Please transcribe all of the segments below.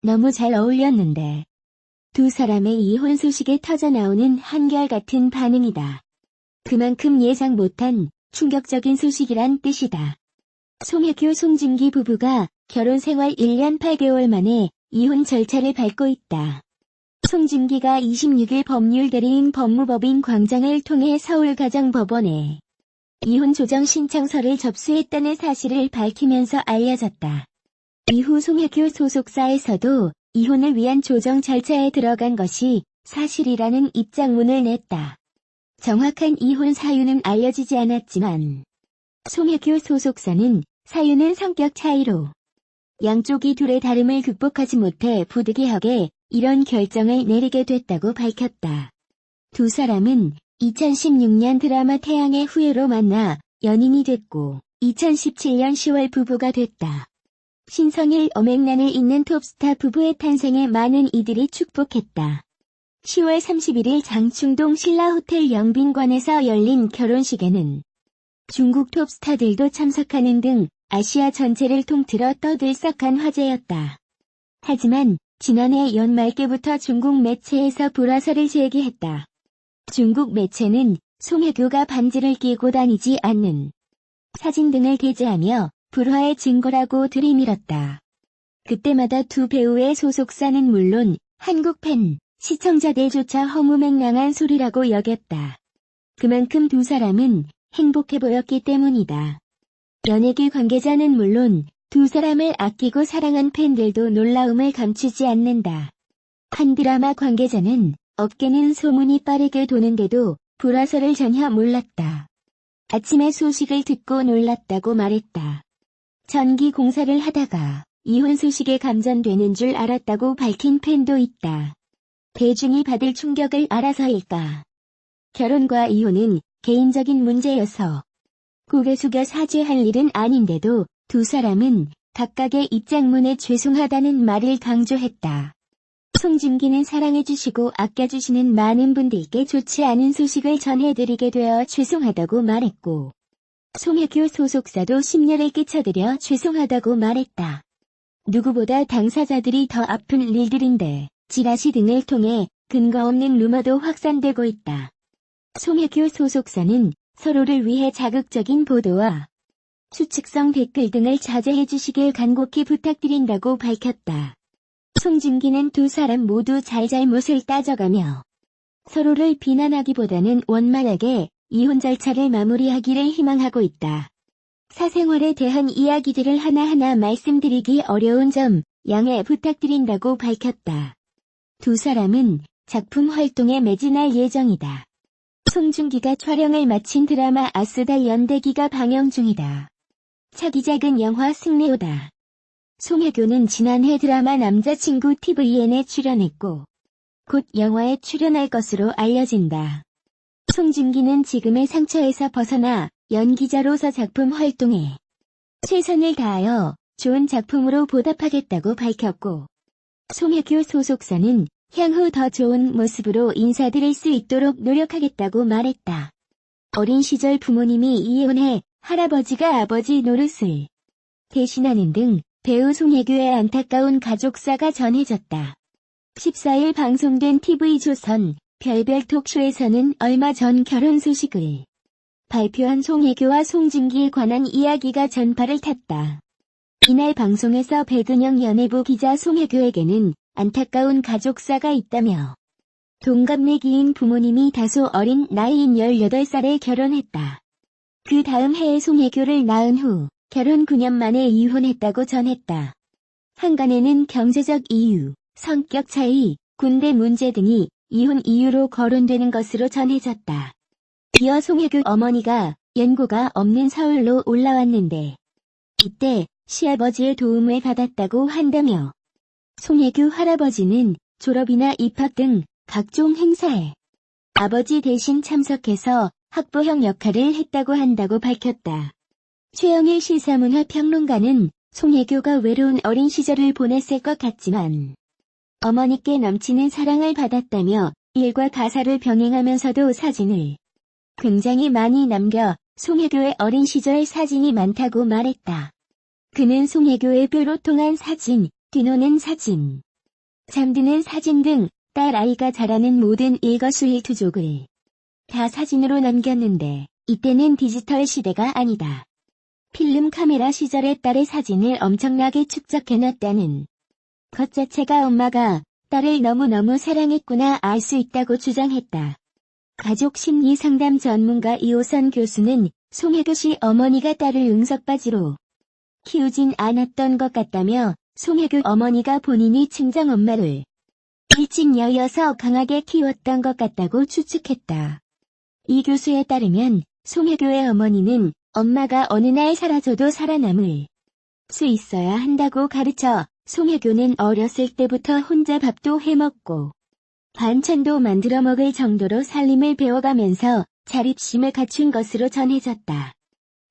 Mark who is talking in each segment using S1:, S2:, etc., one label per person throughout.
S1: 너무 잘 어울렸는데. 두 사람의 이혼 소식에 터져나오는 한결같은 반응이다. 그만큼 예상 못한 충격적인 소식이란 뜻이다. 송혜교 송중기 부부가 결혼 생활 1년 8개월 만에 이혼 절차를 밟고 있다. 송중기가 26일 법률대리인 법무법인 광장을 통해 서울가정법원에 이혼 조정 신청서를 접수했다는 사실을 밝히면서 알려졌다. 이후 송혜교 소속사에서도 이혼을 위한 조정 절차에 들어간 것이 사실이라는 입장문을 냈다. 정확한 이혼 사유는 알려지지 않았지만 송혜교 소속사는 사유는 성격 차이로 양쪽이 둘의 다름을 극복하지 못해 부득이하게 이런 결정을 내리게 됐다고 밝혔다. 두 사람은 2016년 드라마 태양의 후예로 만나 연인이 됐고 2017년 10월 부부가 됐다. 신성일 어맹란을 잇는 톱스타 부부의 탄생에 많은 이들이 축복했다. 10월 31일 장충동 신라호텔 영빈관에서 열린 결혼식에는 중국 톱스타들도 참석하는 등 아시아 전체를 통틀어 떠들썩한 화제였다. 하지만 지난해 연말께부터 중국 매체에서 불화설을 제기했다. 중국 매체는 송혜교가 반지를 끼고 다니지 않는 사진 등을 게재하며 불화의 증거라고 들이밀었다. 그때마다 두 배우의 소속사는 물론 한국 팬, 시청자들조차 허무맹랑한 소리라고 여겼다. 그만큼 두 사람은 행복해 보였기 때문이다. 연예계 관계자는 물론 두 사람을 아끼고 사랑한 팬들도 놀라움을 감추지 않는다. 한 드라마 관계자는 업계는 소문이 빠르게 도는데도 불화설을 전혀 몰랐다. 아침에 소식을 듣고 놀랐다고 말했다. 전기 공사를 하다가 이혼 소식에 감전되는 줄 알았다고 밝힌 팬도 있다. 대중이 받을 충격을 알아서일까? 결혼과 이혼은 개인적인 문제여서 고개 숙여 사죄할 일은 아닌데도 두 사람은 각각의 입장문에 죄송하다는 말을 강조했다. 송중기는 사랑해주시고 아껴주시는 많은 분들께 좋지 않은 소식을 전해드리게 되어 죄송하다고 말했고 송혜교 소속사도 심려를 끼쳐드려 죄송하다고 말했다. 누구보다 당사자들이 더 아픈 일들인데 지라시 등을 통해 근거 없는 루머도 확산되고 있다. 송혜교 소속사는 서로를 위해 자극적인 보도와 추측성 댓글 등을 자제해 주시길 간곡히 부탁드린다고 밝혔다. 송중기는 두 사람 모두 잘잘못을 따져가며 서로를 비난하기보다는 원만하게 이혼 절차를 마무리하기를 희망하고 있다. 사생활에 대한 이야기들을 하나하나 말씀드리기 어려운 점 양해 부탁드린다고 밝혔다. 두 사람은 작품 활동에 매진할 예정이다. 송중기가 촬영을 마친 드라마 아스달 연대기가 방영 중이다. 차기작은 영화 승리호다. 송혜교는 지난해 드라마 남자친구 TVN에 출연했고 곧 영화에 출연할 것으로 알려진다. 송중기는 지금의 상처에서 벗어나 연기자로서 작품 활동에 최선을 다하여 좋은 작품으로 보답하겠다고 밝혔고 송혜교 소속사는 향후 더 좋은 모습으로 인사드릴 수 있도록 노력하겠다고 말했다. 어린 시절 부모님이 이혼해 할아버지가 아버지 노릇을 대신하는 등 배우 송혜교의 안타까운 가족사가 전해졌다. 14일 방송된 TV조선 별별 톡쇼에서는 얼마 전 결혼 소식을 발표한 송혜교와 송중기에 관한 이야기가 전파를 탔다. 이날 방송에서 배근영 연예부 기자 송혜교에게는 안타까운 가족사가 있다며 동갑내기인 부모님이 다소 어린 나이인 18살에 결혼했다. 그 다음 해에 송혜교를 낳은 후 결혼 9년 만에 이혼했다고 전했다. 한간에는 경제적 이유, 성격 차이, 군대 문제 등이 이혼 이유로 거론되는 것으로 전해졌다. 이어 송혜교 어머니가 연고가 없는 서울로 올라왔는데 이때 시아버지의 도움을 받았다고 한다며 송혜교 할아버지는 졸업이나 입학 등 각종 행사에 아버지 대신 참석해서 학부형 역할을 했다고 한다고 밝혔다. 최영일 시사문화평론가는 송혜교가 외로운 어린 시절을 보냈을 것 같지만 어머니께 넘치는 사랑을 받았다며 일과 가사를 병행하면서도 사진을 굉장히 많이 남겨 송혜교의 어린 시절 사진이 많다고 말했다. 그는 송혜교의 뼈로 통한 사진, 뒤노는 사진, 잠드는 사진 등 딸 아이가 자라는 모든 일거수일투족을 다 사진으로 남겼는데 이때는 디지털 시대가 아니다. 필름 카메라 시절의 딸의 사진을 엄청나게 축적해놨다는 것 자체가 엄마가 딸을 너무너무 사랑했구나 알 수 있다고 주장했다. 가족 심리 상담 전문가 이호선 교수는 송혜교 씨 어머니가 딸을 응석바지로 키우진 않았던 것 같다며 송혜교 어머니가 본인이 친정엄마를 일찍 여여서 강하게 키웠던 것 같다고 추측했다. 이 교수에 따르면 송혜교의 어머니는 엄마가 어느 날 사라져도 살아남을 수 있어야 한다고 가르쳐 송혜교는 어렸을 때부터 혼자 밥도 해먹고 반찬도 만들어 먹을 정도로 살림을 배워가면서 자립심을 갖춘 것으로 전해졌다.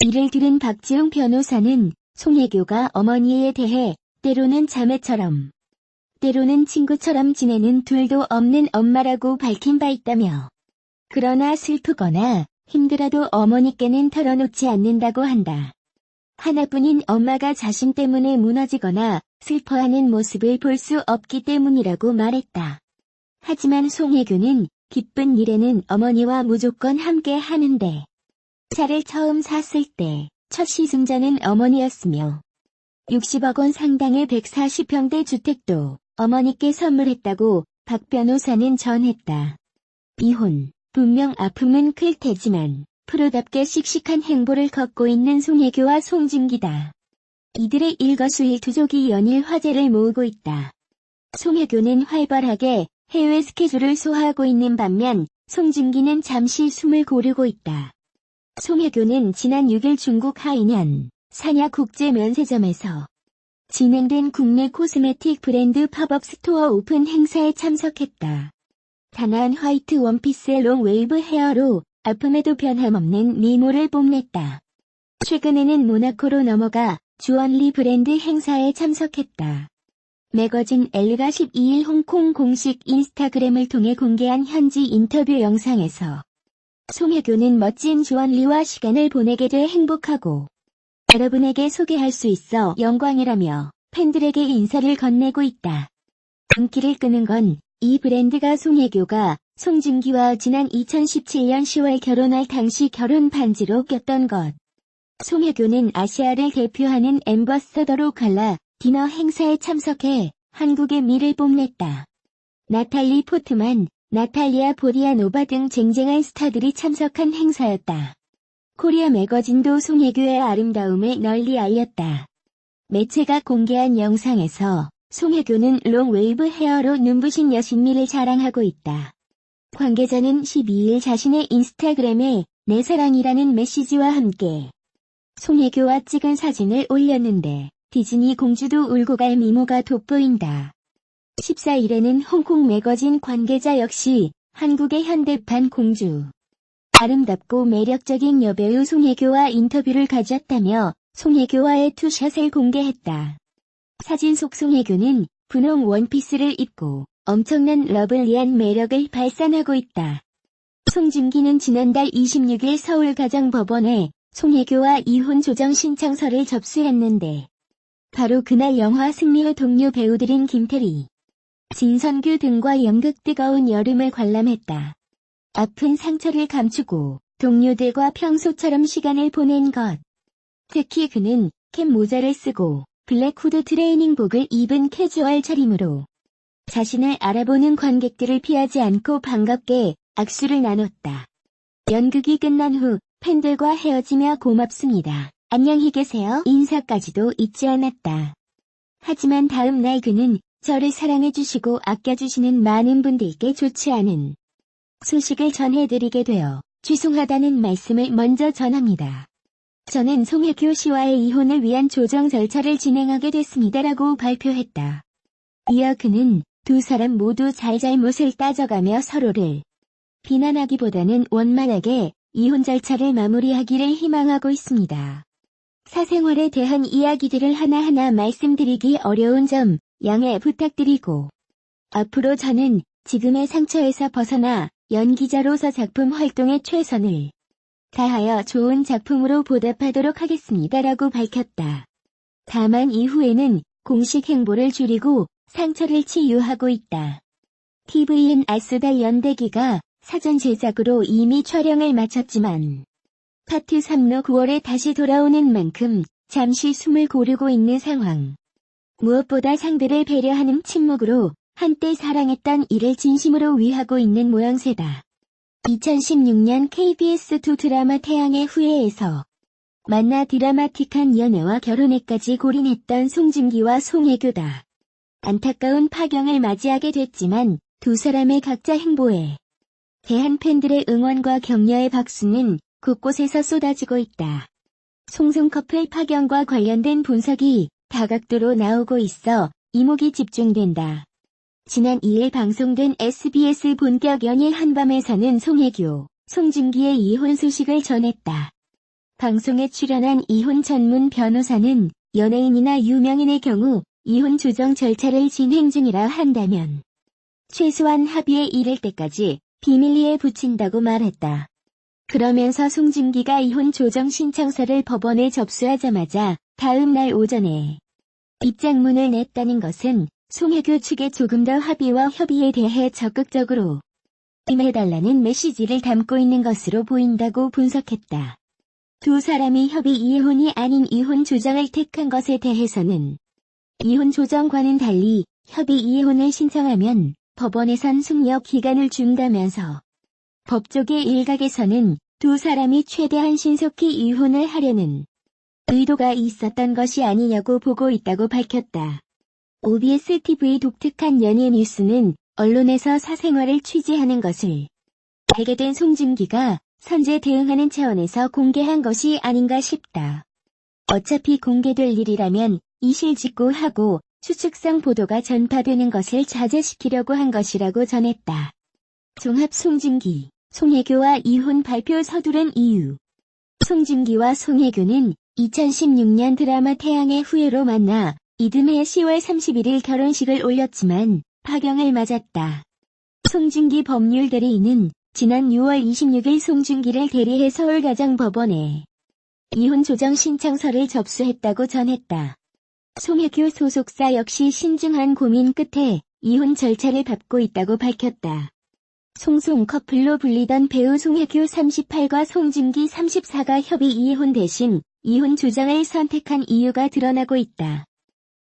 S1: 이를 들은 박지웅 변호사는 송혜교가 어머니에 대해 때로는 자매처럼 때로는 친구처럼 지내는 둘도 없는 엄마라고 밝힌 바 있다며 그러나 슬프거나 힘들어도 어머니께는 털어놓지 않는다고 한다. 하나뿐인 엄마가 자신 때문에 무너지거나 슬퍼하는 모습을 볼 수 없기 때문이라고 말했다. 하지만 송혜교는 기쁜 일에는 어머니와 무조건 함께 하는데 차를 처음 샀을 때 첫 시승자는 어머니였으며 60억 원 상당의 140평대 주택도 어머니께 선물했다고 박 변호사는 전했다. 이혼, 분명 아픔은 클 테지만 프로답게 씩씩한 행보를 걷고 있는 송혜교와 송중기다. 이들의 일거수일투족이 연일 화제를 모으고 있다. 송혜교는 활발하게 해외 스케줄을 소화하고 있는 반면 송중기는 잠시 숨을 고르고 있다. 송혜교는 지난 6일 중국 하이년 산야 국제면세점에서 진행된 국내 코스메틱 브랜드 팝업 스토어 오픈 행사에 참석했다. 단아한 화이트 원피스의 롱웨이브 헤어로 아픔에도 변함없는 미모를 뽐냈다. 최근에는 모나코로 넘어가 주얼리 브랜드 행사에 참석했다. 매거진 엘가 12일 홍콩 공식 인스타그램을 통해 공개한 현지 인터뷰 영상에서 송혜교는 멋진 주얼리와 시간을 보내게 돼 행복하고 여러분에게 소개할 수 있어 영광이라며 팬들에게 인사를 건네고 있다. 눈길을 끄는 건 이 브랜드가 송혜교가 송중기와 지난 2017년 10월 결혼할 당시 결혼 반지로 꼈던 것. 송혜교는 아시아를 대표하는 앰버서더로 갈라 디너 행사에 참석해 한국의 미를 뽐냈다. 나탈리 포트만, 나탈리아 보리아노바 등 쟁쟁한 스타들이 참석한 행사였다. 코리아 매거진도 송혜교의 아름다움을 널리 알렸다. 매체가 공개한 영상에서 송혜교는 롱웨이브 헤어로 눈부신 여신미를 자랑하고 있다. 관계자는 12일 자신의 인스타그램에 내 사랑이라는 메시지와 함께 송혜교와 찍은 사진을 올렸는데 디즈니 공주도 울고 갈 미모가 돋보인다. 14일에는 홍콩 매거진 관계자 역시 한국의 현대판 공주, 아름답고 매력적인 여배우 송혜교와 인터뷰를 가졌다며 송혜교와의 투샷을 공개했다. 사진 속 송혜교는 분홍 원피스를 입고 엄청난 러블리한 매력을 발산하고 있다. 송중기는 지난달 26일 서울가정법원에 송혜교와 이혼 조정 신청서를 접수했는데 바로 그날 영화 승리호 동료 배우들인 김태리, 진선규 등과 연극 뜨거운 여름을 관람했다. 아픈 상처를 감추고 동료들과 평소처럼 시간을 보낸 것. 특히 그는 캡 모자를 쓰고 블랙 후드 트레이닝복을 입은 캐주얼 차림으로 자신을 알아보는 관객들을 피하지 않고 반갑게 악수를 나눴다. 연극이 끝난 후 팬들과 헤어지며 고맙습니다. 안녕히 계세요. 인사까지도 잊지 않았다. 하지만 다음 날 그는 저를 사랑해주시고 아껴주시는 많은 분들께 좋지 않은 소식을 전해드리게 되어 죄송하다는 말씀을 먼저 전합니다. 저는 송혜교 씨와의 이혼을 위한 조정 절차를 진행하게 됐습니다라고 발표했다. 이어 그는 두 사람 모두 잘잘못을 따져가며 서로를 비난하기보다는 원만하게 이혼 절차를 마무리하기를 희망하고 있습니다. 사생활에 대한 이야기들을 하나하나 말씀드리기 어려운 점 양해 부탁드리고 앞으로 저는 지금의 상처에서 벗어나 연기자로서 작품 활동에 최선을 다하여 좋은 작품으로 보답하도록 하겠습니다라고 밝혔다. 다만 이후에는 공식 행보를 줄이고 상처를 치유하고 있다. TVN 아수달 연대기가 사전 제작으로 이미 촬영을 마쳤지만 파트 3로 9월에 다시 돌아오는 만큼 잠시 숨을 고르고 있는 상황. 무엇보다 상대를 배려하는 침묵으로 한때 사랑했던 이를 진심으로 위하고 있는 모양새다. 2016년 KBS2 드라마 태양의 후예에서 만나 드라마틱한 연애와 결혼에까지 골인했던 송중기와 송혜교다. 안타까운 파경을 맞이하게 됐지만 두 사람의 각자 행보에 대한 팬들의 응원과 격려의 박수는 곳곳에서 쏟아지고 있다. 송송 커플 파경과 관련된 분석이 다각도로 나오고 있어 이목이 집중된다. 지난 2일 방송된 SBS 본격 연예 한밤에서는 송혜교, 송중기의 이혼 소식을 전했다. 방송에 출연한 이혼 전문 변호사는 연예인이나 유명인의 경우 이혼 조정 절차를 진행 중이라 한다면 최소한 합의에 이를 때까지 비밀리에 붙인다고 말했다. 그러면서 송중기가 이혼 조정 신청서를 법원에 접수하자마자 다음 날 오전에 입장문을 냈다는 것은 송혜교 측에 조금 더 합의와 협의에 대해 적극적으로 임해달라는 메시지를 담고 있는 것으로 보인다고 분석했다. 두 사람이 협의 이혼이 아닌 이혼 조정을 택한 것에 대해서는 이혼 조정과는 달리 협의 이혼을 신청하면 법원에선 숙려 기간을 준다면서 법조계 일각에서는 두 사람이 최대한 신속히 이혼을 하려는 의도가 있었던 것이 아니냐고 보고 있다고 밝혔다. OBS TV 독특한 연예 뉴스는 언론에서 사생활을 취재하는 것을 알게 된 송중기가 선제 대응하는 차원에서 공개한 것이 아닌가 싶다. 어차피 공개될 일이라면 이실직고 하고 추측성 보도가 전파되는 것을 자제시키려고 한 것이라고 전했다. 종합 송중기, 송혜교와 이혼 발표 서두른 이유. 송중기와 송혜교는 2016년 드라마 태양의 후예로 만나 이듬해 10월 31일 결혼식을 올렸지만 파경을 맞았다. 송중기 법률 대리인은 지난 6월 26일 송중기를 대리해 서울가정법원에 이혼 조정 신청서를 접수했다고 전했다. 송혜교 소속사 역시 신중한 고민 끝에 이혼 절차를 밟고 있다고 밝혔다. 송송 커플로 불리던 배우 송혜교 38과 송중기 34가 협의 이혼 대신 이혼 조정을 선택한 이유가 드러나고 있다.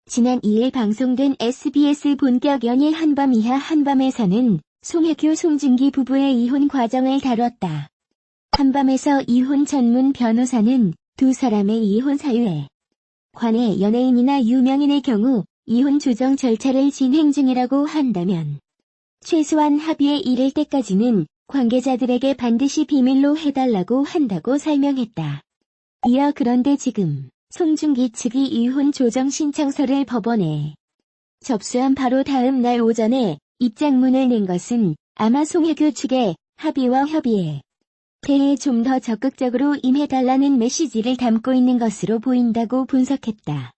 S1: 지난 2일 방송된 SBS 본격 연예 한밤 이하 한밤에서는 송혜교 송중기 부부의 이혼 과정을 다뤘다. 한밤에서 이혼 전문 변호사는 두 사람의 이혼 사유에 관해 연예인이나 유명인의 경우 이혼 조정 절차를 진행 중이라고 한다면 최소한 합의에 이를 때까지는 관계자들에게 반드시 비밀로 해달라고 한다고 설명했다. 이어 그런데 지금 송중기 측이 이혼 조정 신청서를 법원에 접수한 바로 다음 날 오전에 입장문을 낸 것은 아마 송혜교 측의 합의와 협의에 대해 좀 더 적극적으로 임해달라는 메시지를 담고 있는 것으로 보인다고 분석했다.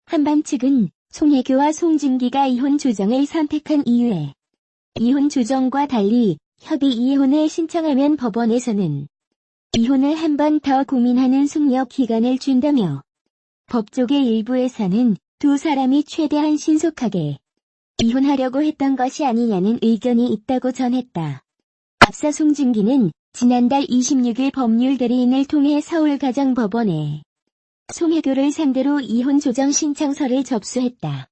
S1: 한밤 측은 송혜교와 송중기가 이혼 조정을 선택한 이유에 이혼 조정과 달리 협의 이혼을 신청하면 법원에서는 이혼을 한 번 더 고민하는 숙려 기간을 준다며 법조계 일부에서는 두 사람이 최대한 신속하게 이혼하려고 했던 것이 아니냐는 의견이 있다고 전했다. 앞서 송중기는 지난달 26일 법률 대리인을 통해 서울가정법원에 송혜교를 상대로 이혼 조정 신청서를 접수했다.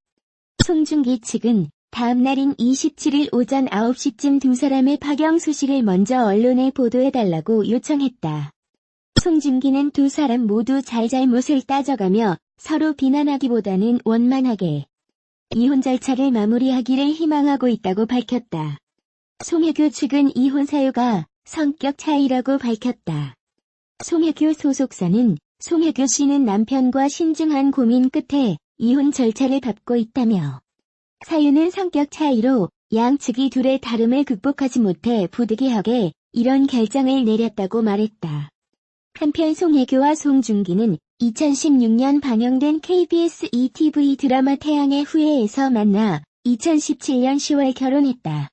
S1: 송중기 측은 다음 날인 27일 오전 9시쯤 두 사람의 파경 소식을 먼저 언론에 보도해달라고 요청했다. 송중기는 두 사람 모두 잘잘못을 따져가며 서로 비난하기보다는 원만하게 이혼 절차를 마무리하기를 희망하고 있다고 밝혔다. 송혜교 측은 이혼 사유가 성격 차이라고 밝혔다. 송혜교 소속사는 송혜교 씨는 남편과 신중한 고민 끝에 이혼 절차를 밟고 있다며 사유는 성격 차이로 양측이 둘의 다름을 극복하지 못해 부득이하게 이런 결정을 내렸다고 말했다. 한편 송혜교와 송중기는 2016년 방영된 KBS ETV 드라마 태양의 후예에서 만나 2017년 10월 결혼했다.